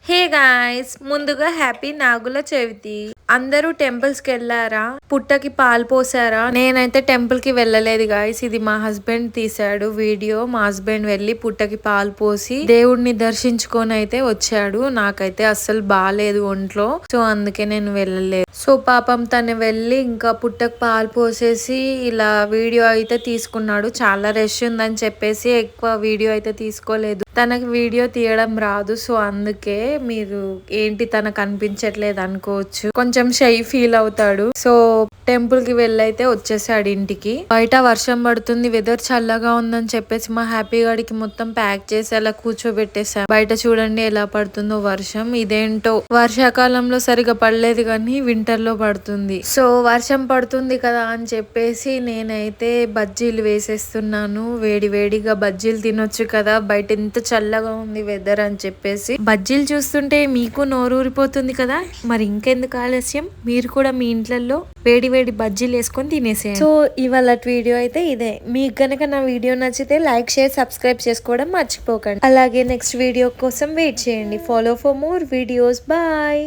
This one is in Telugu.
హే గాయ్స్, ముందుగా హ్యాపీ నాగుల చవితి. అందరూ టెంపుల్స్ కి వెళ్ళారా? పుట్టకి పాలు పోసారా? నేనైతే టెంపుల్ కి వెళ్ళలేదు గాయ్స్. ఇది మా హస్బెండ్ తీసాడు వీడియో. మా హస్బెండ్ వెళ్ళి పుట్టకి పాలు పోసి దేవుడిని దర్శించుకొని అయితే వచ్చాడు. నాకైతే అస్సలు బాలేదు ఒంట్లో, సో అందుకే నేను వెళ్ళలేదు. సో పాపం తను వెళ్ళి ఇంకా పుట్టకు పాలు పోసేసి ఇలా వీడియో అయితే తీసుకున్నాడు. చాలా రష్ ఉందని చెప్పేసి ఎక్కువ వీడియో అయితే తీసుకోలేదు. తనకు వీడియో తీయడం రాదు, సో అందుకే మీరు ఏంటి తనకు అనిపించట్లేదు అనుకోవచ్చు. కొంచెం షై ఫీల్ అవుతాడు. సో టెంపుల్ కి వెళ్ళైతే వచ్చేసాడు ఇంటికి. బయట వర్షం పడుతుంది, వెదర్ చల్లగా ఉందని చెప్పేసి మా హ్యాపీ గాడికి మొత్తం ప్యాక్ చేసి అలా కూర్చోబెట్టేసాం. బయట చూడండి ఎలా పడుతుందో వర్షం. ఇదేంటో వర్షాకాలంలో సరిగా పడలేదు కానీ వింటర్ లో పడుతుంది. సో వర్షం పడుతుంది కదా అని చెప్పేసి నేనైతే బజ్జీలు వేసేస్తున్నాను. వేడి వేడిగా బజ్జీలు తినొచ్చు కదా, బయట ఎంత చల్లగా ఉంది వెదర్ అని చెప్పేసి. బజ్జీలు చూస్తుంటే మీకు నోరూరిపోతుంది కదా, మరి ఇంకెందుకు ఆలస్యం, మీరు కూడా మీ ఇంట్లలో వేడి వేడి బజ్జీలు వేసుకొని తినేసేయండి. సో ఇవాళ వీడియో అయితే ఇదే. మీకు గనక నా వీడియో నచ్చితే లైక్, షేర్, సబ్స్క్రైబ్ చేసుకోవడం మర్చిపోకండి. అలాగే నెక్స్ట్ వీడియో కోసం వెయిట్ చేయండి. Follow for more videos. Bye.